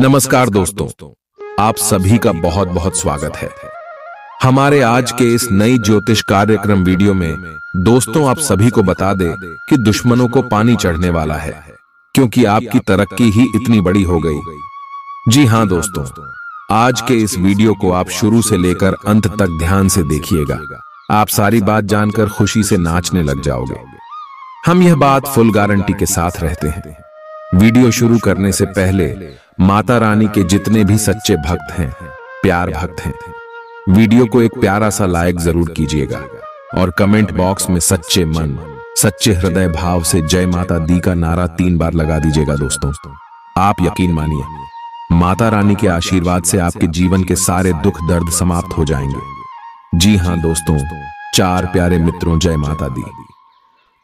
नमस्कार दोस्तों, आप सभी का बहुत बहुत स्वागत है हमारे आज के इस नई ज्योतिष कार्यक्रम वीडियो में। दोस्तों, आप सभी को बता दें कि दुश्मनों को पानी चढ़ने वाला है, क्योंकि आपकी तरक्की ही इतनी बड़ी हो गई। जी हां दोस्तों, आज के इस वीडियो को आप शुरू से लेकर अंत तक ध्यान से देखिएगा। आप सारी बात जानकर खुशी से नाचने लग जाओगे। हम यह बात फुल गारंटी के साथ रहते हैं। वीडियो शुरू करने से पहले माता रानी के जितने भी सच्चे भक्त हैं, प्यार भक्त हैं, वीडियो को एक प्यारा सा लाइक जरूर कीजिएगा और कमेंट बॉक्स में सच्चे मन, सच्चे हृदय भाव से जय माता दी का नारा 3 बार लगा दीजिएगा। दोस्तों, आप यकीन मानिए, माता रानी के आशीर्वाद से आपके जीवन के सारे दुख दर्द समाप्त हो जाएंगे। जी हां दोस्तों, 4 प्यारे मित्रों, जय माता दी,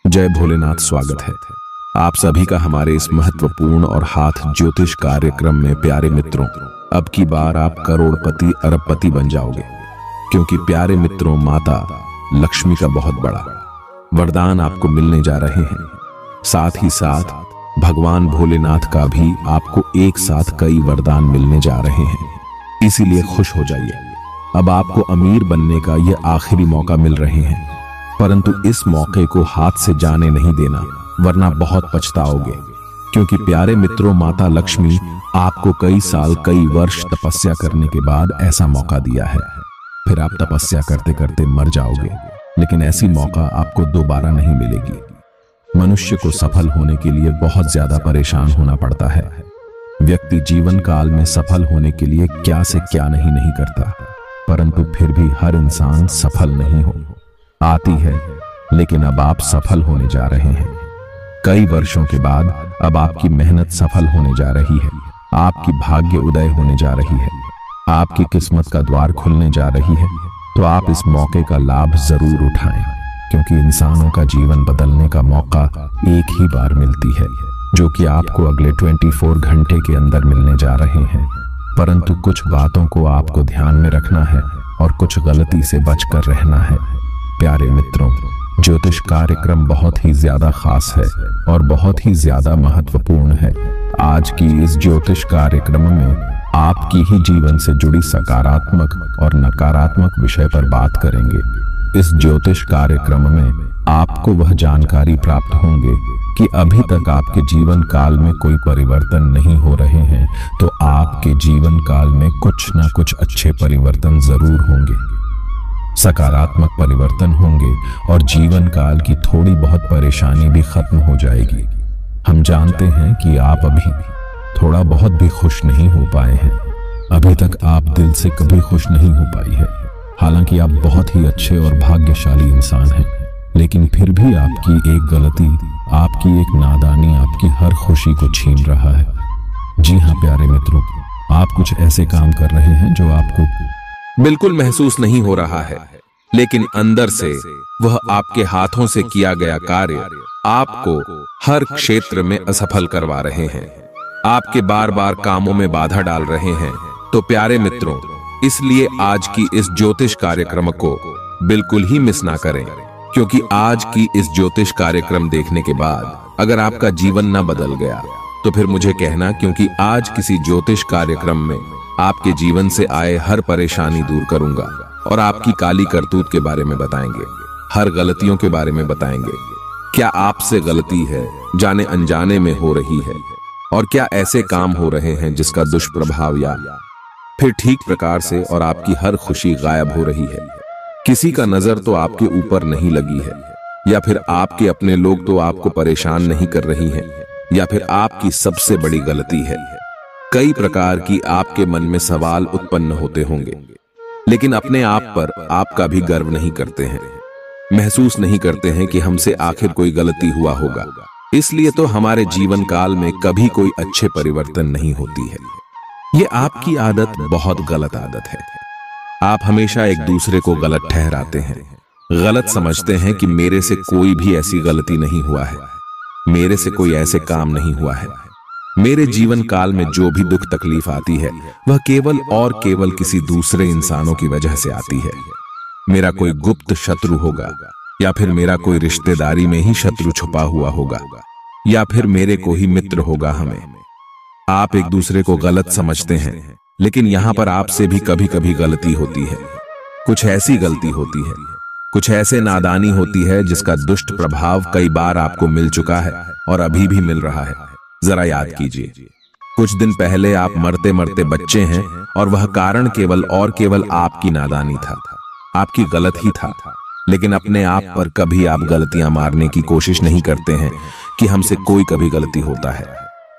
जय भोलेनाथ। स्वागत है आप सभी का हमारे इस महत्वपूर्ण और हाथ ज्योतिष कार्यक्रम में। प्यारे मित्रों, अब की बार आप करोड़पति अरबपति बन जाओगे, क्योंकि प्यारे मित्रों, माता लक्ष्मी का बहुत बड़ा वरदान आपको मिलने जा रहे हैं। साथ ही साथ भगवान भोलेनाथ का भी आपको एक साथ कई वरदान मिलने जा रहे हैं। इसीलिए खुश हो जाइए। अब आपको अमीर बनने का यह आखिरी मौका मिल रहे हैं, परंतु इस मौके को हाथ से जाने नहीं देना, वरना बहुत पछताओगे। क्योंकि प्यारे मित्रों, माता लक्ष्मी आपको कई साल, कई वर्ष तपस्या करने के बाद ऐसा मौका दिया है। फिर आप तपस्या करते करते मर जाओगे, लेकिन ऐसी मौका आपको दोबारा नहीं मिलेगी। मनुष्य को सफल होने के लिए बहुत ज्यादा परेशान होना पड़ता है। व्यक्ति जीवन काल में सफल होने के लिए क्या से क्या नहीं करता, परंतु फिर भी हर इंसान सफल नहीं हो आती है। लेकिन अब आप सफल होने जा रहे हैं। कई वर्षों के बाद अब आपकी मेहनत सफल होने जा रही है। आपकी भाग्य उदय होने जा रही है। आपकी किस्मत का द्वार खुलने जा रही है। तो आप इस मौके का लाभ जरूर उठाएं, क्योंकि इंसानों का जीवन बदलने का मौका एक ही बार मिलती है, जो कि आपको अगले 24 घंटे के अंदर मिलने जा रहे हैं। परंतु कुछ बातों को आपको ध्यान में रखना है और कुछ गलती से बचकर रहना है। प्यारे मित्रों, ज्योतिष कार्यक्रम बहुत ही ज्यादा खास है और बहुत ही ज्यादा महत्वपूर्ण है। आज की इस ज्योतिष कार्यक्रम में आपकी ही जीवन से जुड़ी सकारात्मक और नकारात्मक विषय पर बात करेंगे। इस ज्योतिष कार्यक्रम में आपको वह जानकारी प्राप्त होंगे कि अभी तक आपके जीवन काल में कोई परिवर्तन नहीं हो रहे हैं, तो आपके जीवन काल में कुछ ना कुछ अच्छे परिवर्तन जरूर होंगे, सकारात्मक परिवर्तन होंगे और जीवन काल की थोड़ी बहुत परेशानी भी खत्म हो जाएगी। हम जानते हैं कि आप अभी थोड़ा बहुत भी खुश नहीं हो पाए हैं। अभी तक आप दिल से कभी खुश नहीं हो पाई है। हालांकि आप बहुत ही अच्छे और भाग्यशाली इंसान हैं, लेकिन फिर भी आपकी एक गलती, आपकी एक नादानी आपकी हर खुशी को छीन रहा है। जी हाँ प्यारे मित्रों, आप कुछ ऐसे काम कर रहे हैं जो आपको बिल्कुल महसूस नहीं हो रहा है, लेकिन अंदर से वह आपके हाथों से किया गया कार्य आपको हर क्षेत्र में असफल करवा रहे हैं, आपके बार बार कामों में बाधा डाल रहे हैं। तो प्यारे मित्रों, इसलिए आज की इस ज्योतिष कार्यक्रम को बिल्कुल ही मिस ना करें, क्योंकि आज की इस ज्योतिष कार्यक्रम देखने के बाद अगर आपका जीवन न बदल गया तो फिर मुझे कहना, क्योंकि आज किसी ज्योतिष कार्यक्रम में आपके जीवन से आए हर परेशानी दूर करूंगा और आपकी काली करतूत के बारे में बताएंगे, हर गलतियों के बारे में बताएंगे। क्या आपसे गलती है, जाने अनजाने में हो रही है, और क्या ऐसे काम हो रहे हैं जिसका दुष्प्रभाव या फिर ठीक प्रकार से और आपकी हर खुशी गायब हो रही है। किसी का नजर तो आपके ऊपर नहीं लगी है, या फिर आपके अपने लोग तो आपको परेशान नहीं कर रही हैं, या फिर आपकी सबसे बड़ी गलती है। कई प्रकार की आपके मन में सवाल उत्पन्न होते होंगे, लेकिन अपने आप पर आपका भी गर्व नहीं करते हैं, महसूस नहीं करते हैं कि हमसे आखिर कोई गलती हुआ होगा। इसलिए तो हमारे जीवन काल में कभी कोई अच्छे परिवर्तन नहीं होती है। ये आपकी आदत बहुत गलत आदत है। आप हमेशा एक दूसरे को गलत ठहराते हैं, गलत समझते हैं कि मेरे से कोई भी ऐसी गलती नहीं हुआ है, मेरे से कोई ऐसे काम नहीं हुआ है। मेरे जीवन काल में जो भी दुख तकलीफ आती है वह केवल और केवल किसी दूसरे इंसानों की वजह से आती है। मेरा कोई गुप्त शत्रु होगा, या फिर मेरा कोई रिश्तेदारी में ही शत्रु छुपा हुआ होगा, या फिर मेरे को ही मित्र होगा। हमें आप एक दूसरे को गलत समझते हैं, लेकिन यहाँ पर आपसे भी कभी कभी गलती होती है। कुछ ऐसी गलती होती है, कुछ ऐसे नादानी होती है जिसका दुष्ट प्रभाव कई बार आपको मिल चुका है और अभी भी मिल रहा है। जरा याद कीजिए, कुछ दिन पहले आप मरते मरते बच्चे हैं और वह कारण केवल और केवल आपकी नादानी था, आपकी गलत ही था। लेकिन अपने आप पर कभी आप गलतियां मारने की कोशिश नहीं करते हैं कि हमसे कोई कभी गलती होता है।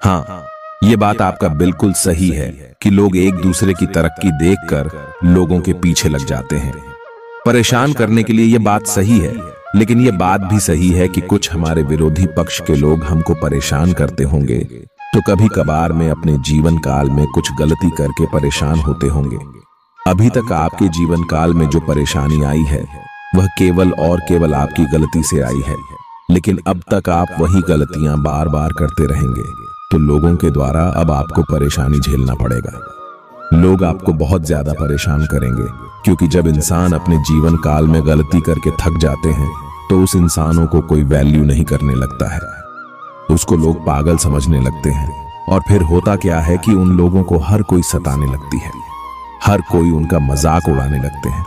हाँ, ये बात आपका बिल्कुल सही है कि लोग एक दूसरे की तरक्की देखकर लोगों के पीछे लग जाते हैं, परेशान करने के लिए। ये बात सही है, लेकिन ये बात भी सही है कि कुछ हमारे विरोधी पक्ष के लोग हमको परेशान करते होंगे, तो कभी कभार में अपने जीवन काल में कुछ गलती करके परेशान होते होंगे। अभी तक आपके जीवन काल में जो परेशानी आई है वह केवल और केवल आपकी गलती से आई है, लेकिन अब तक आप वही गलतियां बार बार करते रहेंगे, तो लोगों के द्वारा अब आपको परेशानी झेलना पड़ेगा। लोग आपको बहुत ज्यादा परेशान करेंगे, क्योंकि जब इंसान अपने जीवन काल में गलती करके थक जाते हैं तो उस इंसानों को कोई वैल्यू नहीं करने लगता है, उसको लोग पागल समझने लगते हैं। और फिर होता क्या है कि उन लोगों को हर कोई सताने लगती है, हर कोई उनका मजाक उड़ाने लगते हैं।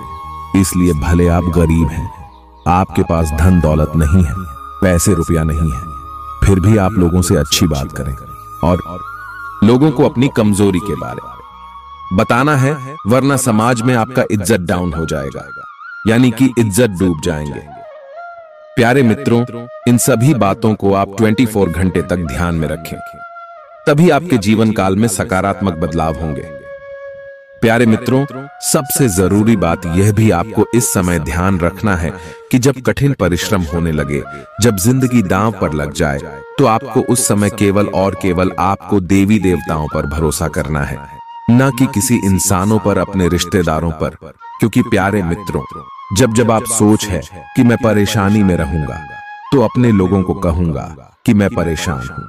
इसलिए भले आप गरीब हैं, आपके पास धन दौलत नहीं है, पैसे रुपया नहीं है, फिर भी आप लोगों से अच्छी बात करें और लोगों को अपनी कमजोरी के बारे में बताना है, वरना समाज में आपका इज्जत डाउन हो जाएगा, यानी कि इज्जत डूब जाएंगे। प्यारे मित्रों, इन सभी बातों को आप 24 घंटे तक ध्यान में रखें, तभी आपके जीवन काल में सकारात्मक बदलाव होंगे। प्यारे मित्रों, सबसे जरूरी बात यह भी आपको इस समय ध्यान रखना है कि जब कठिन परिश्रम होने लगे, जब जिंदगी दांव पर लग जाए, तो आपको उस समय केवल और केवल आपको देवी देवताओं पर भरोसा करना है, न कि किसी इंसानों पर, अपने रिश्तेदारों पर। क्योंकि प्यारे मित्रों, जब जब आप सोच है कि मैं परेशानी में रहूंगा, तो अपने लोगों को कहूंगा कि मैं परेशान हूं,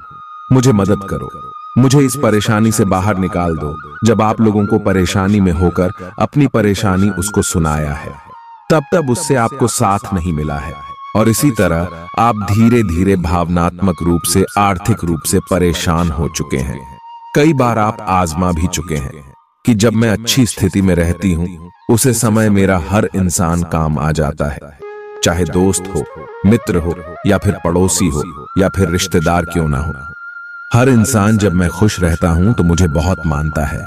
मुझे मदद करो, मुझे इस परेशानी से बाहर निकाल दो। जब आप लोगों को परेशानी में होकर अपनी परेशानी उसको सुनाया है, तब उससे आपको साथ नहीं मिला है, और इसी तरह आप धीरे धीरे भावनात्मक रूप से, आर्थिक रूप से परेशान हो चुके हैं। कई बार आप आजमा भी चुके हैं कि जब मैं अच्छी स्थिति में रहती हूं, उसे समय मेरा हर इंसान काम आ जाता है, चाहे दोस्त हो, मित्र हो, या फिर पड़ोसी हो, या फिर रिश्तेदार क्यों ना हो। हर इंसान जब मैं खुश रहता हूं तो मुझे बहुत मानता है,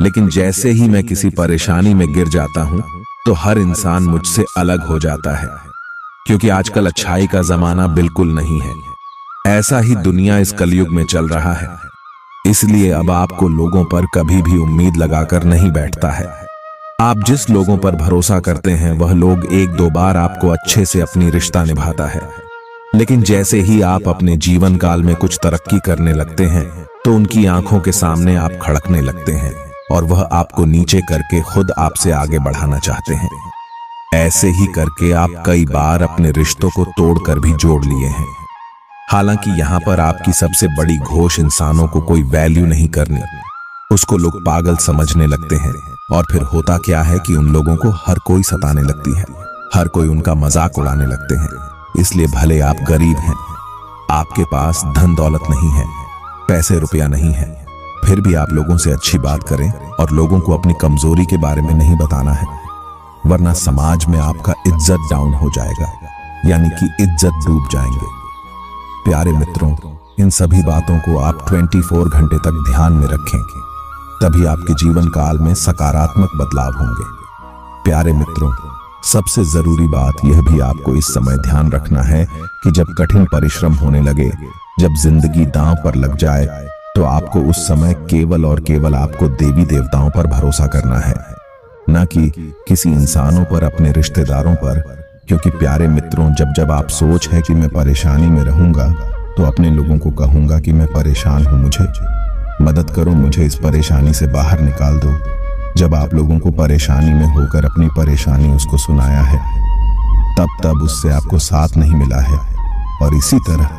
लेकिन जैसे ही मैं किसी परेशानी में गिर जाता हूं तो हर इंसान मुझसे अलग हो जाता है, क्योंकि आजकल अच्छाई का जमाना बिल्कुल नहीं है। ऐसा ही दुनिया इस कलयुग में चल रहा है। इसलिए अब आपको लोगों पर कभी भी उम्मीद लगाकर नहीं बैठता है। आप जिस लोगों पर भरोसा करते हैं वह लोग एक दो बार आपको अच्छे से अपनी रिश्ता निभाता है, लेकिन जैसे ही आप अपने जीवन काल में कुछ तरक्की करने लगते हैं तो उनकी आंखों के सामने आप खड़कने लगते हैं और वह आपको नीचे करके खुद आपसे आगे बढ़ाना चाहते हैं। ऐसे ही करके आप कई बार अपने रिश्तों को तोड़कर भी जोड़ लिए हैं। हालांकि यहाँ पर आपकी सबसे बड़ी घोष इंसानों को कोई वैल्यू नहीं करनी, उसको लोग पागल समझने लगते हैं। और फिर होता क्या है कि उन लोगों को हर कोई सताने लगती है, हर कोई उनका मजाक उड़ाने लगते हैं। इसलिए भले आप गरीब हैं, आपके पास धन दौलत नहीं है, पैसे रुपया नहीं है, फिर भी आप लोगों से अच्छी बात करें और लोगों को अपनी कमजोरी के बारे में नहीं बताना है, वरना समाज में आपका इज्जत डाउन हो जाएगा, यानी कि इज्जत डूब जाएंगे। प्यारे मित्रों, इन सभी बातों को आप 24 घंटे तक ध्यान में रखें, तभी आपके जीवन काल में सकारात्मक बदलाव होंगे। प्यारे मित्रों, सबसे जरूरी बात यह भी आपको इस समय ध्यान रखना है कि जब कठिन परिश्रम होने लगे, जब जिंदगी दांव पर लग जाए, तो आपको उस समय केवल और केवल आपको देवी देवताओं पर भरोसा करना है, न कि किसी इंसानों पर, अपने रिश्तेदारों पर। क्योंकि प्यारे मित्रों, जब जब आप सोच है कि मैं परेशानी में रहूंगा, तो अपने लोगों को कहूंगा कि मैं परेशान हूं, मुझे मदद करो, मुझे इस परेशानी से बाहर निकाल दो। जब आप लोगों को परेशानी में होकर अपनी परेशानी उसको सुनाया है, तब उससे आपको साथ नहीं मिला है। और इसी तरह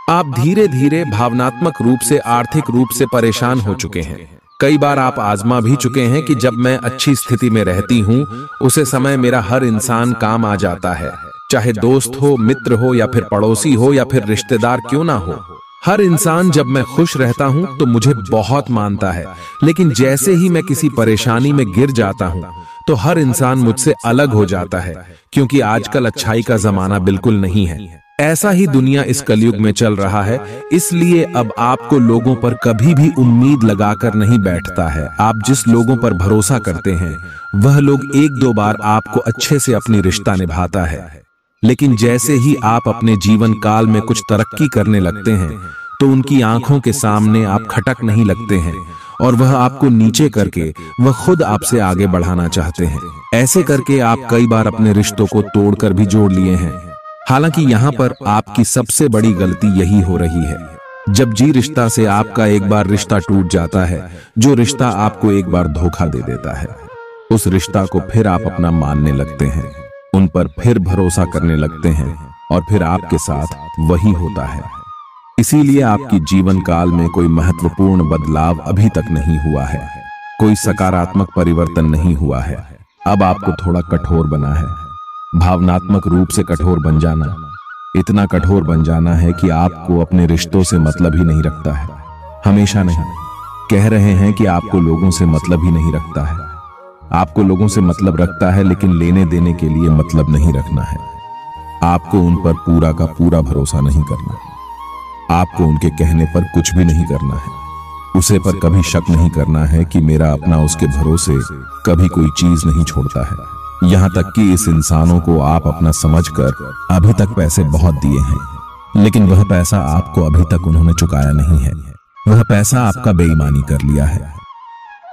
आप धीरे धीरे भावनात्मक रूप से, आर्थिक रूप से परेशान हो चुके हैं। कई बार आप आजमा भी चुके हैं कि जब मैं अच्छी स्थिति में रहती हूं, उसे समय मेरा हर इंसान काम आ जाता है, चाहे दोस्त हो, मित्र हो, या फिर पड़ोसी हो, या फिर रिश्तेदार क्यों ना हो। हर इंसान जब मैं खुश रहता हूं तो मुझे बहुत मानता है, लेकिन जैसे ही मैं किसी परेशानी में गिर जाता हूं तो हर इंसान मुझसे अलग हो जाता है, क्योंकि आजकल अच्छाई का जमाना बिल्कुल नहीं है। ऐसा ही दुनिया इस कलयुग में चल रहा है, इसलिए अब आपको लोगों पर कभी भी उम्मीद लगाकर नहीं बैठता है। आप जिस लोगों पर भरोसा करते हैं वह लोग एक दो बार आपको अच्छे से अपनी रिश्ता निभाता है, लेकिन जैसे ही आप अपने जीवन काल में कुछ तरक्की करने लगते हैं तो उनकी आंखों के सामने आप खटक नहीं लगते हैं और वह आपको नीचे करके वह खुद आपसे आगे बढ़ाना चाहते हैं। ऐसे करके आप कई बार अपने रिश्तों को तोड़कर भी जोड़ लिए हैं। हालांकि यहाँ पर आपकी सबसे बड़ी गलती यही हो रही है, जब जी रिश्ता से आपका एक बार रिश्ता टूट जाता है, जो रिश्ता आपको एक बार धोखा दे देता है, उस रिश्ता को फिर आप अपना मानने लगते हैं, उन पर फिर भरोसा करने लगते हैं और फिर आपके साथ वही होता है। इसीलिए आपकी जीवन काल में कोई महत्वपूर्ण बदलाव अभी तक नहीं हुआ है, कोई सकारात्मक परिवर्तन नहीं हुआ है। अब आपको थोड़ा कठोर बना है, भावनात्मक रूप से कठोर बन जाना, इतना कठोर बन जाना है कि आपको अपने रिश्तों से मतलब ही नहीं रखता है। हमेशा नहीं, कह रहे हैं कि आपको लोगों से मतलब ही नहीं रखता है। आपको लोगों से मतलब रखता है, लेकिन लेने देने के लिए मतलब नहीं रखना है। आपको उन पर पूरा का पूरा भरोसा नहीं करना, आपको उनके कहने पर कुछ भी नहीं करना है, उसे पर कभी शक नहीं करना है कि मेरा अपना उसके भरोसे कभी कोई चीज नहीं छोड़ता है। यहाँ तक कि इस इंसानों को आप अपना समझकर अभी तक पैसे बहुत दिए हैं, लेकिन वह पैसा आपको अभी तक उन्होंने चुकाया नहीं है। वह पैसा आपका बेईमानी कर लिया है,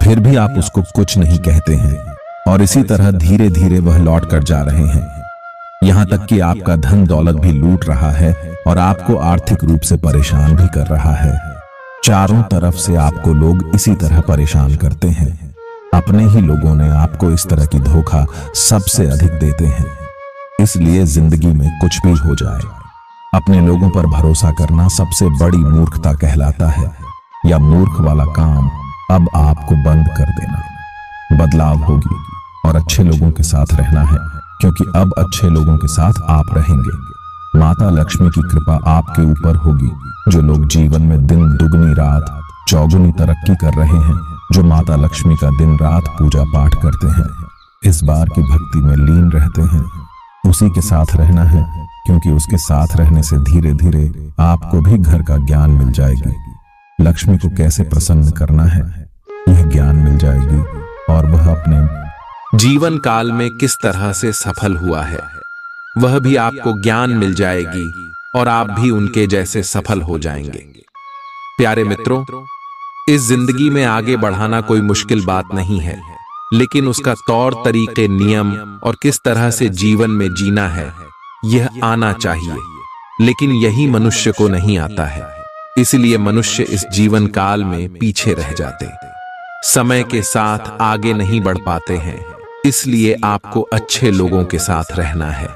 फिर भी आप उसको कुछ नहीं कहते हैं और इसी तरह धीरे धीरे वह लौट कर जा रहे हैं। यहाँ तक कि आपका धन दौलत भी लूट रहा है और आपको आर्थिक रूप से परेशान भी कर रहा है। चारों तरफ से आपको लोग इसी तरह परेशान करते हैं। अपने ही लोगों ने आपको इस तरह की धोखा सबसे अधिक देते हैं। इसलिए जिंदगी में कुछ भी हो जाए, अपने लोगों पर भरोसा करना सबसे बड़ी मूर्खता कहलाता है, या मूर्ख वाला काम अब आपको बंद कर देना। बदलाव होगी और अच्छे लोगों के साथ रहना है, क्योंकि अब अच्छे लोगों के साथ आप रहेंगे। माता लक्ष्मी की कृपा आपके ऊपर होगी। जो लोग जीवन में दिन दुगनी रात चौगुनी तरक्की कर रहे हैं, जो माता लक्ष्मी का दिन रात पूजा पाठ करते हैं, इस बार की भक्ति में लीन रहते हैं, उसी के साथ रहना है, क्योंकि उसके साथ रहने से धीरे धीरे आपको भी घर का ज्ञान मिल जाएगी। लक्ष्मी को कैसे प्रसन्न करना है यह ज्ञान मिल जाएगी और वह अपने जीवन काल में किस तरह से सफल हुआ है वह भी आपको ज्ञान मिल जाएगी और आप भी उनके जैसे सफल हो जाएंगे। प्यारे मित्रों, इस जिंदगी में आगे बढ़ाना कोई मुश्किल बात नहीं है, लेकिन उसका तौर तरीके, नियम और किस तरह से जीवन में जीना है यह आना चाहिए, लेकिन यही मनुष्य को नहीं आता है। इसलिए मनुष्य इस जीवन काल में पीछे रह जाते, समय के साथ आगे नहीं बढ़ पाते हैं। इसलिए आपको अच्छे लोगों के साथ रहना है,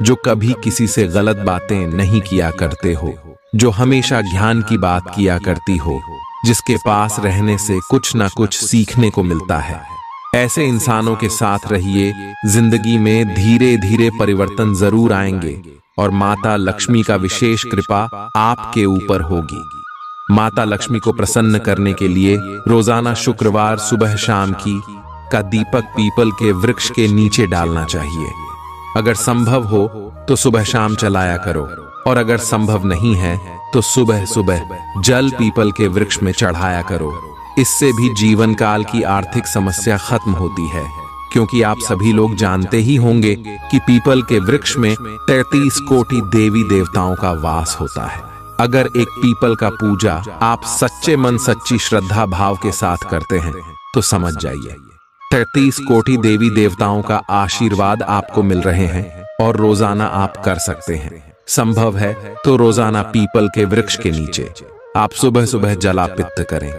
जो कभी किसी से गलत बातें नहीं किया करते हो, जो हमेशा ज्ञान की बात किया करती हो, जिसके पास रहने से कुछ ना कुछ सीखने को मिलता है। ऐसे इंसानों के साथ रहिए। जिंदगी में धीरे धीरे परिवर्तन जरूर आएंगे और माता लक्ष्मी का विशेष कृपा आपके ऊपर होगी। माता लक्ष्मी को प्रसन्न करने के लिए रोजाना शुक्रवार सुबह शाम का दीपक पीपल के वृक्ष के नीचे डालना चाहिए। अगर संभव हो तो सुबह शाम चलाया करो, और अगर संभव नहीं है तो सुबह सुबह जल पीपल के वृक्ष में चढ़ाया करो। इससे भी जीवन काल की आर्थिक समस्या खत्म होती है, क्योंकि आप सभी लोग जानते ही होंगे कि पीपल के वृक्ष में 33 कोटि देवी देवताओं का वास होता है। अगर एक पीपल का पूजा आप सच्चे मन सच्ची श्रद्धा भाव के साथ करते हैं तो समझ जाइए 33 कोटि देवी देवताओं का आशीर्वाद आपको मिल रहे हैं और रोजाना आप कर सकते हैं। संभव है तो रोजाना पीपल के वृक्ष के नीचे आप सुबह सुबह जलापित्त करें।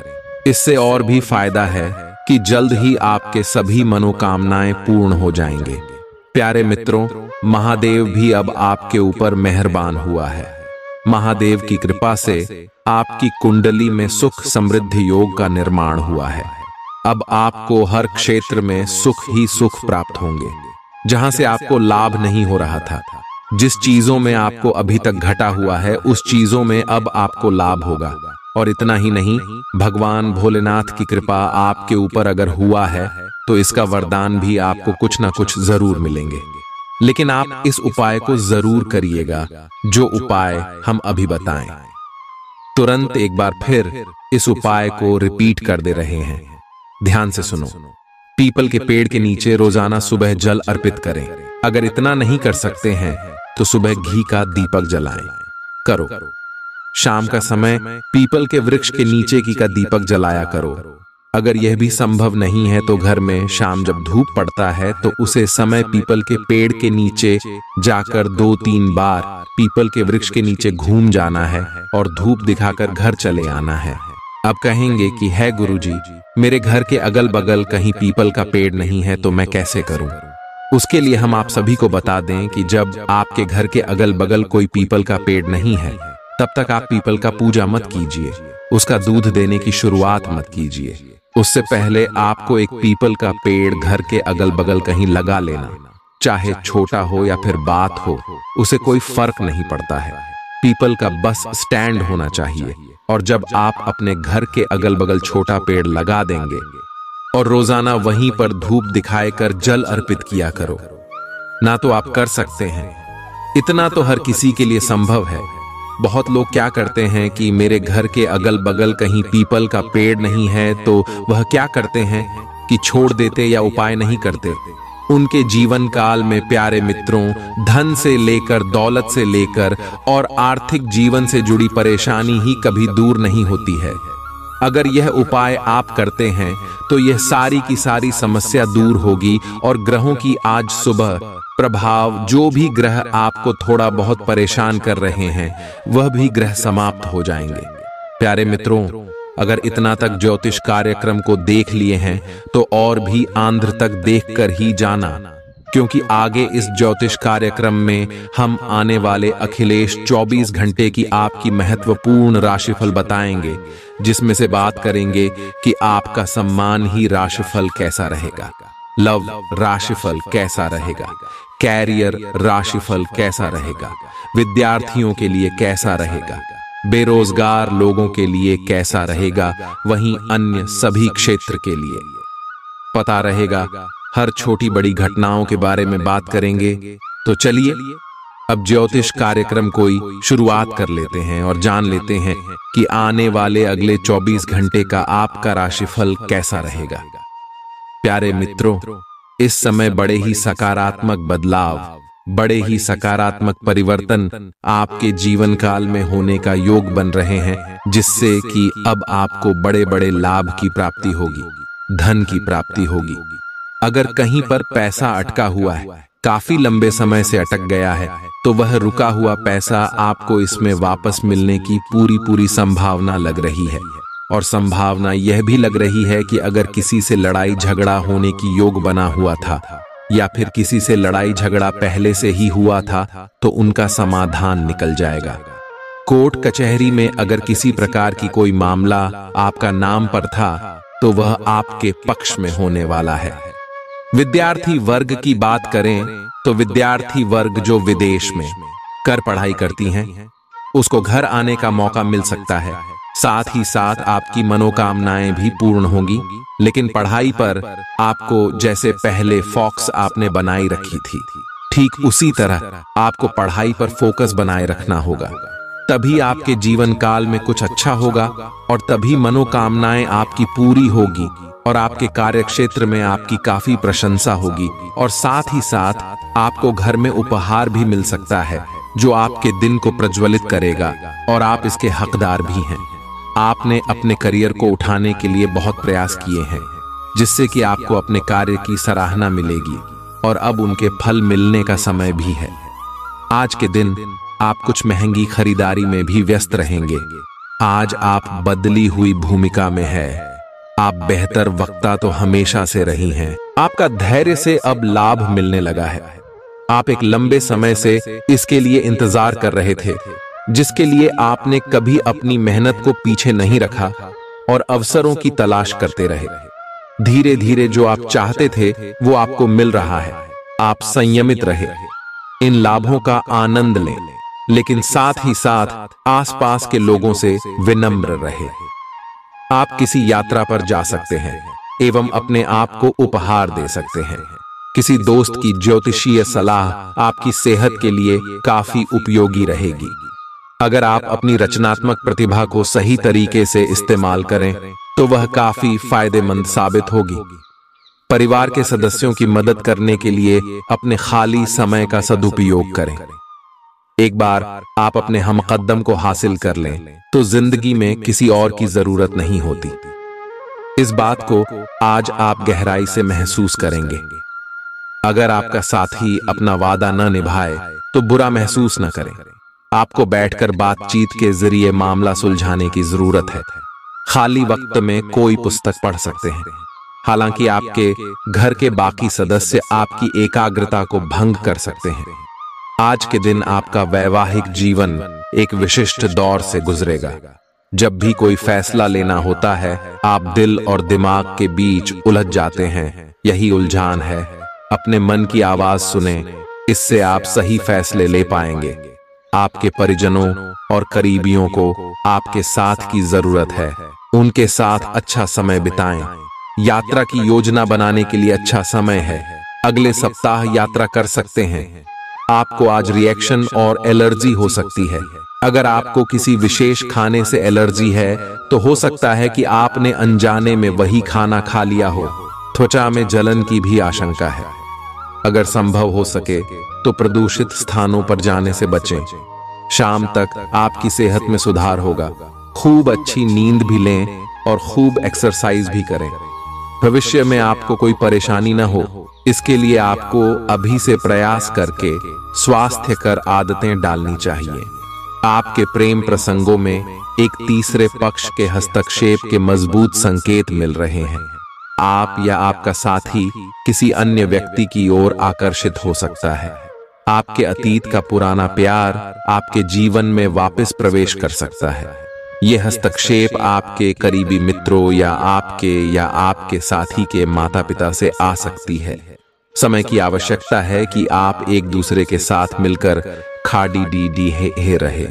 इससे और भी फायदा है कि जल्द ही आपके सभी मनोकामनाएं पूर्ण हो जाएंगे। प्यारे मित्रों, महादेव भी अब आपके ऊपर मेहरबान हुआ है। महादेव की कृपा से आपकी कुंडली में सुख समृद्धि योग का निर्माण हुआ है। अब आपको हर क्षेत्र में सुख ही सुख प्राप्त होंगे। जहां से आपको लाभ नहीं हो रहा था जिस चीजों में आपको अभी तक घटा हुआ है उस चीजों में अब आपको लाभ होगा। और इतना ही नहीं, भगवान भोलेनाथ की कृपा आपके ऊपर अगर हुआ है तो इसका वरदान भी आपको कुछ ना कुछ जरूर मिलेंगे। लेकिन आप इस उपाय को जरूर करिएगा जो उपाय हम अभी बताएं। तुरंत एक बार फिर इस उपाय को रिपीट कर दे रहे हैं। ध्यान से सुनो। पीपल के पेड़ के नीचे रोजाना सुबह जल अर्पित करें। अगर इतना नहीं कर सकते हैं तो सुबह घी का दीपक जलाएं। करो। शाम का समय पीपल के वृक्ष के नीचे की का दीपक जलाया करो। अगर यह भी संभव नहीं है तो घर में शाम जब धूप पड़ता है तो उसे समय पीपल के पेड़ के नीचे जाकर 2-3 बार पीपल के वृक्ष के नीचे घूम जाना है और धूप दिखाकर घर चले आना है। अब कहेंगे कि है गुरुजी, मेरे घर के अगल बगल कहीं पीपल का पेड़ नहीं है तो मैं कैसे करूं? उसके लिए हम आप सभी को बता दें कि जब आपके घर के अगल बगल कोई पीपल का पेड़ नहीं है तब तक आप पीपल का पूजा मत कीजिए, उसका दूध देने की शुरुआत मत कीजिए। उससे पहले आपको एक पीपल का पेड़ घर के अगल बगल कहीं लगा लेना, चाहे छोटा हो या फिर बात हो, उसे कोई फर्क नहीं पड़ता है। पीपल का बस स्टैंड होना चाहिए। और जब आप अपने घर के अगल बगल छोटा पेड़ लगा देंगे और रोजाना वहीं पर धूप दिखाए कर जल अर्पित किया करो। ना तो आप कर सकते हैं, इतना तो हर किसी के लिए संभव है। बहुत लोग क्या करते हैं कि मेरे घर के अगल बगल कहीं पीपल का पेड़ नहीं है तो वह क्या करते हैं कि छोड़ देते या उपाय नहीं करते। उनके जीवन काल में प्यारे मित्रों, धन से लेकर दौलत से लेकर और आर्थिक जीवन से जुड़ी परेशानी ही कभी दूर नहीं होती है। अगर यह उपाय आप करते हैं तो यह सारी की सारी समस्या दूर होगी और ग्रहों की आज सुबह प्रभाव, जो भी ग्रह आपको थोड़ा बहुत परेशान कर रहे हैं वह भी ग्रह समाप्त हो जाएंगे। प्यारे मित्रों, अगर इतना तक ज्योतिष कार्यक्रम को देख लिए हैं तो और भी आंध्र तक देखकर ही जाना, क्योंकि आगे इस ज्योतिष कार्यक्रम में हम आने वाले अखिलेश 24 घंटे की आपकी महत्वपूर्ण राशिफल बताएंगे, जिसमें से बात करेंगे कि आपका सम्मान ही राशिफल कैसा रहेगा, लव राशिफल कैसा रहेगा, कैरियर राशिफल कैसा रहेगा, विद्यार्थियों के लिए कैसा रहेगा, बेरोजगार लोगों के लिए कैसा रहेगा, वहीं अन्य सभी क्षेत्र के लिए पता रहेगा। हर छोटी बड़ी घटनाओं के बारे में बात करेंगे। तो चलिए अब ज्योतिष कार्यक्रम कोई शुरुआत कर लेते हैं और जान लेते हैं कि आने वाले अगले 24 घंटे का आपका राशिफल कैसा रहेगा। प्यारे मित्रों, इस समय बड़े ही सकारात्मक बदलाव, बड़े ही सकारात्मक परिवर्तन आपके जीवन काल में होने का योग बन रहे हैं, जिससे कि अब आपको बड़े बड़े लाभ की प्राप्ति होगी, धन की प्राप्ति होगी। अगर कहीं पर पैसा अटका हुआ है, काफी लंबे समय से अटक गया है, तो वह रुका हुआ पैसा आपको इसमें वापस मिलने की पूरी संभावना लग रही है। और संभावना यह भी लग रही है कि अगर किसी से लड़ाई झगड़ा होने की योग बना हुआ था या फिर किसी से लड़ाई झगड़ा पहले से ही हुआ था तो उनका समाधान निकल जाएगा। कोर्ट कचहरी में अगर किसी प्रकार की कोई मामला आपका नाम पर था तो वह आपके पक्ष में होने वाला है। विद्यार्थी वर्ग की बात करें तो विद्यार्थी वर्ग जो विदेश में कर पढ़ाई करती हैं, उसको घर आने का मौका मिल सकता है। साथ ही साथ आपकी मनोकामनाएं भी पूर्ण होंगी। लेकिन पढ़ाई पर आपको जैसे पहले फोकस आपने बनाई रखी थी, ठीक उसी तरह आपको पढ़ाई पर फोकस बनाए रखना होगा। तभी आपके जीवन काल में कुछ अच्छा होगा और तभी मनोकामनाएं आपकी पूरी होगी और आपके कार्यक्षेत्र में आपकी काफी प्रशंसा होगी। और साथ ही साथ आपको घर में उपहार भी मिल सकता है जो आपके दिन को प्रज्वलित करेगा और आप इसके हकदार भी हैं। आपने अपने करियर को उठाने के लिए बहुत प्रयास किए हैं, जिससे कि आपको अपने कार्य की सराहना मिलेगी और अब उनके फल मिलने का समय भी है। आज के दिन आप कुछ महंगी खरीदारी में भी व्यस्त रहेंगे। आज आप बदली हुई भूमिका में है। आप बेहतर वक्ता तो हमेशा से रही हैं। आपका धैर्य से अब लाभ मिलने लगा है। आप एक लंबे समय से इसके लिए इंतजार कर रहे थे, जिसके लिए आपने कभी अपनी मेहनत को पीछे नहीं रखा और अवसरों की तलाश करते रहे। धीरे धीरे जो आप चाहते थे वो आपको मिल रहा है। आप संयमित रहे, इन लाभों का आनंद लें, लेकिन साथ ही साथ आसपास के लोगों से विनम्र रहे। आप किसी यात्रा पर जा सकते हैं एवं अपने आप को उपहार दे सकते हैं। किसी दोस्त की ज्योतिषीय सलाह आपकी सेहत के लिए काफी उपयोगी रहेगी। अगर आप अपनी रचनात्मक प्रतिभा को सही तरीके से इस्तेमाल करें तो वह काफी फायदेमंद साबित होगी। परिवार के सदस्यों की मदद करने के लिए अपने खाली समय का सदुपयोग करें। एक बार आप अपने हमकदम को हासिल कर लें तो जिंदगी में किसी और की जरूरत नहीं होती। इस बात को आज आप गहराई से महसूस करेंगे। अगर आपका साथी अपना वादा न निभाए तो बुरा महसूस न करें। आपको बैठकर बातचीत के जरिए मामला सुलझाने की जरूरत है। खाली वक्त में कोई पुस्तक पढ़ सकते हैं। हालांकि आपके घर के बाकी सदस्य आपकी एकाग्रता को भंग कर सकते हैं। आज के दिन आपका वैवाहिक जीवन एक विशिष्ट दौर से गुजरेगा। जब भी कोई फैसला लेना होता है आप दिल और दिमाग के बीच उलझ जाते हैं। यही उलझान है। अपने मन की आवाज सुने, इससे आप सही फैसले ले पाएंगे। आपके परिजनों और करीबियों को आपके साथ की जरूरत है। उनके साथ अच्छा समय बिताएं। यात्रा की योजना बनाने के लिए अच्छा समय है। अगले सप्ताह यात्रा कर सकते हैं। आपको आज रिएक्शन और एलर्जी हो सकती है। अगर आपको किसी विशेष खाने से एलर्जी है तो हो सकता है कि आपने अनजाने में वही खाना खा लिया हो। त्वचा में जलन की भी आशंका है। अगर संभव हो सके तो प्रदूषित स्थानों पर जाने से बचें। शाम तक आपकी सेहत में सुधार होगा। खूब अच्छी नींद भी लें और खूब एक्सरसाइज भी करें। भविष्य में आपको कोई परेशानी न हो, इसके लिए आपको अभी से प्रयास करके स्वास्थ्यकर आदतें डालनी चाहिए। आपके प्रेम प्रसंगों में एक तीसरे पक्ष के हस्तक्षेप के मजबूत संकेत मिल रहे हैं। आप या आपका साथी किसी अन्य व्यक्ति की ओर आकर्षित हो सकता है। आपके अतीत का पुराना प्यार आपके जीवन में वापस प्रवेश कर सकता है। यह हस्तक्षेप आपके करीबी मित्रों या आपके साथी के माता पिता से आ सकती है। समय की आवश्यकता है कि आप एक दूसरे के साथ मिलकर खाड़ी डी रहे।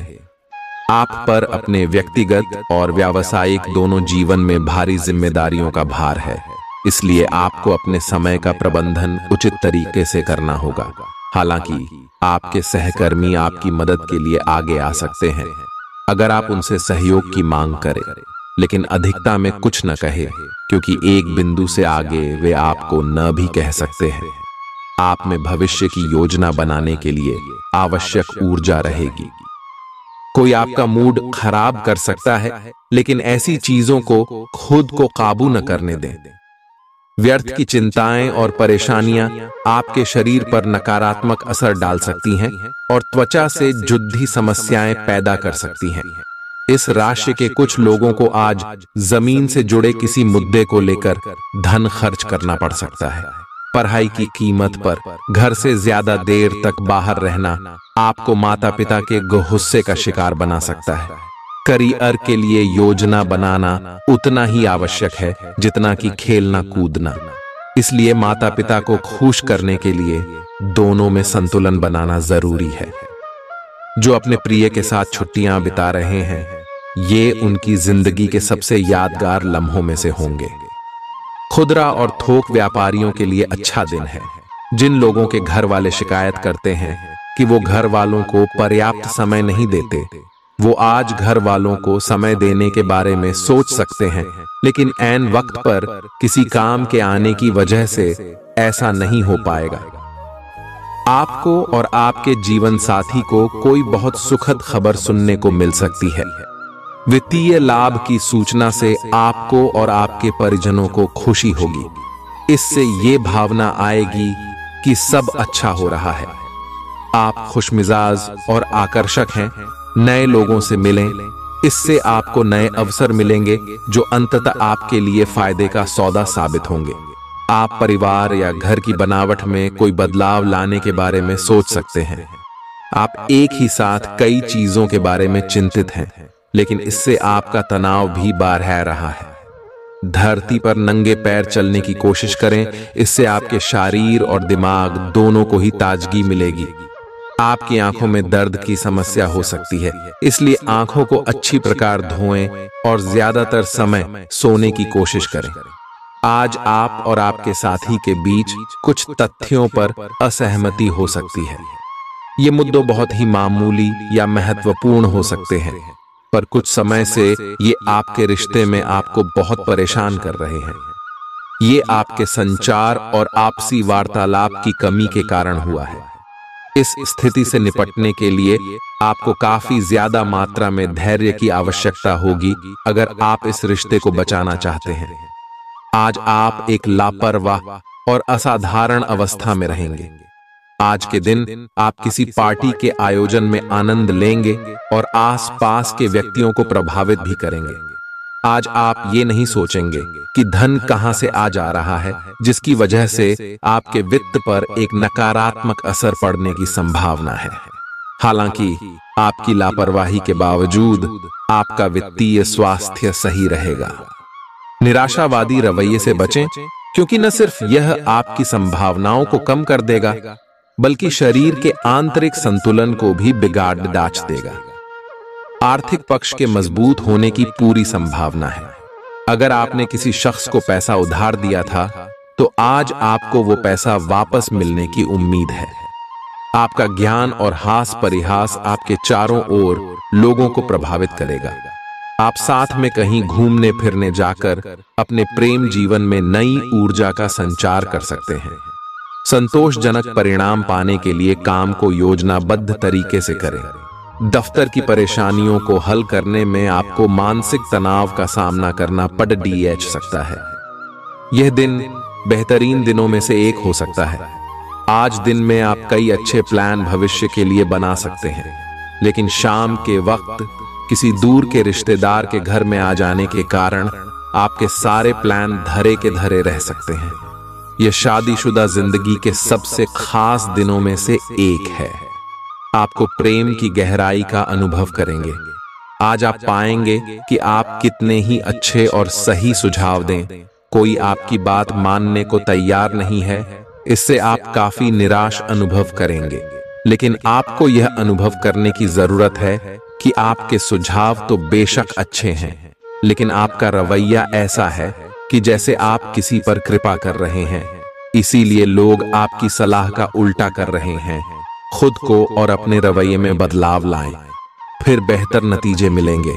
आप पर अपने व्यक्तिगत और व्यावसायिक दोनों जीवन में भारी जिम्मेदारियों का भार है। इसलिए आपको अपने समय का प्रबंधन उचित तरीके से करना होगा। हालांकि आपके सहकर्मी आपकी मदद के लिए आगे आ सकते हैं अगर आप उनसे सहयोग की मांग करें, लेकिन अधिकता में कुछ न कहे, क्योंकि एक बिंदु से आगे वे आपको न भी कह सकते हैं। आप में भविष्य की योजना बनाने के लिए आवश्यक ऊर्जा रहेगी। कोई आपका मूड खराब कर सकता है, लेकिन ऐसी चीजों को खुद को काबू न करने दें। व्यर्थ की चिंताएं और परेशानियां आपके शरीर पर नकारात्मक असर डाल सकती हैं और त्वचा से जुद्धी समस्याएं पैदा कर सकती हैं। इस राशि के कुछ लोगों को आज जमीन से जुड़े किसी मुद्दे को लेकर धन खर्च करना पड़ सकता है। पढ़ाई की कीमत पर घर से ज्यादा देर तक बाहर रहना आपको माता पिता के गुस्से का शिकार बना सकता है। करियर के लिए योजना बनाना उतना ही आवश्यक है जितना कि खेलना कूदना। इसलिए माता पिता को खुश करने के लिए दोनों में संतुलन बनाना जरूरी है। जो अपने प्रिय के साथ छुट्टियां बिता रहे हैं, ये उनकी जिंदगी के सबसे यादगार लम्हों में से होंगे। खुदरा और थोक व्यापारियों के लिए अच्छा दिन है। जिन लोगों के घर वाले शिकायत करते हैं कि वो घर वालों को पर्याप्त समय नहीं देते, वो आज घर वालों को समय देने के बारे में सोच सकते हैं, लेकिन ऐन वक्त पर किसी काम के आने की वजह से ऐसा नहीं हो पाएगा। आपको और आपके जीवन साथी को कोई बहुत सुखद खबर सुनने को मिल सकती है। वित्तीय लाभ की सूचना से आपको और आपके परिजनों को खुशी होगी। इससे ये भावना आएगी कि सब अच्छा हो रहा है। आप खुशमिजाज और आकर्षक हैं। नए लोगों से मिलें, इससे आपको नए अवसर मिलेंगे जो अंततः आपके लिए फायदे का सौदा साबित होंगे। आप परिवार या घर की बनावट में कोई बदलाव लाने के बारे में सोच सकते हैं। आप एक ही साथ कई चीजों के बारे में चिंतित हैं, लेकिन इससे आपका तनाव भी बढ़ रहा है। धरती पर नंगे पैर चलने की कोशिश करें, इससे आपके शरीर और दिमाग दोनों को ही ताजगी मिलेगी। आपकी आंखों में दर्द की समस्या हो सकती है, इसलिए आंखों को अच्छी प्रकार धोएं और ज्यादातर समय सोने की कोशिश करें। आज आप और आपके साथी के बीच कुछ तथ्यों पर असहमति हो सकती है। ये मुद्दे बहुत ही मामूली या महत्वपूर्ण हो सकते हैं, पर कुछ समय से ये आपके रिश्ते में आपको बहुत परेशान कर रहे हैं। ये आपके संचार और आपसी वार्तालाप की कमी के कारण हुआ है। इस स्थिति से निपटने के लिए आपको काफी ज्यादा मात्रा में धैर्य की आवश्यकता होगी अगर आप इस रिश्ते को बचाना चाहते हैं। आज आप एक लापरवाह और असाधारण अवस्था में रहेंगे। आज के दिन आप किसी पार्टी के आयोजन में आनंद लेंगे और आसपास के व्यक्तियों को प्रभावित भी करेंगे। आज आप ये नहीं सोचेंगे कि धन कहां से आ जा रहा है, जिसकी वजह से आपके वित्त पर एक नकारात्मक असर पड़ने की संभावना है। हालांकि आपकी लापरवाही के बावजूद आपका वित्तीय स्वास्थ्य सही रहेगा। निराशावादी रवैये से बचें, क्योंकि न सिर्फ यह आपकी संभावनाओं को कम कर देगा, बल्कि शरीर के आंतरिक संतुलन को भी बिगाड़ डाच देगा। आर्थिक पक्ष के मजबूत होने की पूरी संभावना है। अगर आपने किसी शख्स को पैसा उधार दिया था, तो आज आपको वो पैसा वापस मिलने की उम्मीद है। आपका ज्ञान और हास परिहास आपके चारों ओर लोगों को प्रभावित करेगा। आप साथ में कहीं घूमने फिरने जाकर अपने प्रेम जीवन में नई ऊर्जा का संचार कर सकते हैं। संतोषजनक परिणाम पाने के लिए काम को योजनाबद्ध तरीके से करें। दफ्तर की परेशानियों को हल करने में आपको मानसिक तनाव का सामना करना पड़ सकता है। यह दिन बेहतरीन दिनों में से एक हो सकता है। आज दिन में आप कई अच्छे प्लान भविष्य के लिए बना सकते हैं, लेकिन शाम के वक्त किसी दूर के रिश्तेदार के घर में आ जाने के कारण आपके सारे प्लान धरे के धरे रह सकते हैं। यह शादीशुदा जिंदगी के सबसे खास दिनों में से एक है। आपको प्रेम की गहराई का अनुभव करेंगे। आज आप पाएंगे कि आप कितने ही अच्छे और सही सुझाव दें, कोई आपकी बात मानने को तैयार नहीं है। इससे आप काफी निराश अनुभव करेंगे, लेकिन आपको यह अनुभव करने की जरूरत है कि आपके सुझाव तो बेशक अच्छे हैं, लेकिन आपका रवैया ऐसा है कि जैसे आप किसी पर कृपा कर रहे हैं, इसीलिए लोग आपकी सलाह का उल्टा कर रहे हैं। खुद को और अपने रवैये में बदलाव लाएं, फिर बेहतर नतीजे मिलेंगे।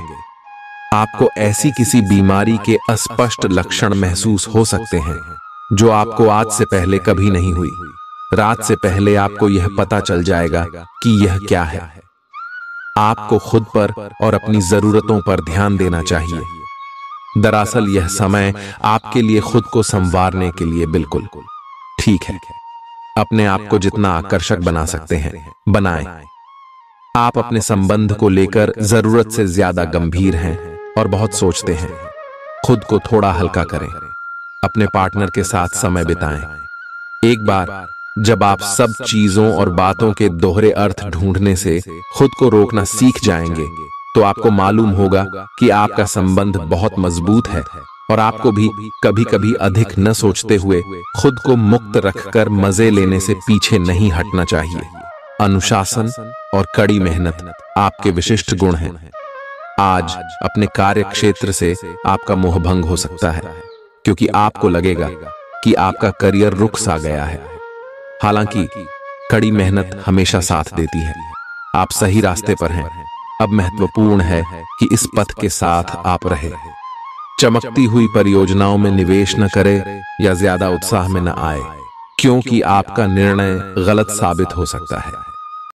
आपको ऐसी किसी बीमारी के अस्पष्ट लक्षण महसूस हो सकते हैं जो आपको आज से पहले कभी नहीं हुई। रात से पहले आपको यह पता चल जाएगा कि यह क्या है। आपको खुद पर और अपनी जरूरतों पर ध्यान देना चाहिए। दरअसल यह समय आपके लिए खुद को संवारने के लिए बिल्कुल ठीक है। अपने आप को जितना आकर्षक बना सकते हैं बनाएं। आप अपने संबंध को लेकर जरूरत से ज्यादा गंभीर हैं और बहुत सोचते हैं। खुद को थोड़ा हल्का करें। अपने पार्टनर के साथ समय बिताएं। एक बार जब आप सब चीजों और बातों के दोहरे अर्थ ढूंढने से खुद को रोकना सीख जाएंगे, तो आपको मालूम होगा कि आपका संबंध बहुत मजबूत है और आपको भी कभी कभी अधिक न सोचते हुए खुद को मुक्त रखकर मजे लेने से पीछे नहीं हटना चाहिए। अनुशासन और कड़ी मेहनत आपके विशिष्ट गुण हैं। आज अपने कार्य क्षेत्र से आपका मोहभंग हो सकता है, क्योंकि आपको लगेगा कि आपका करियर रुक सा गया है। हालांकि कड़ी मेहनत हमेशा साथ देती है। आप सही रास्ते पर हैं। अब महत्वपूर्ण है कि इस पथ के साथ आप रहे। चमकती हुई परियोजनाओं में निवेश न करें या ज्यादा उत्साह में न आए, क्योंकि आपका निर्णय गलत साबित हो सकता है।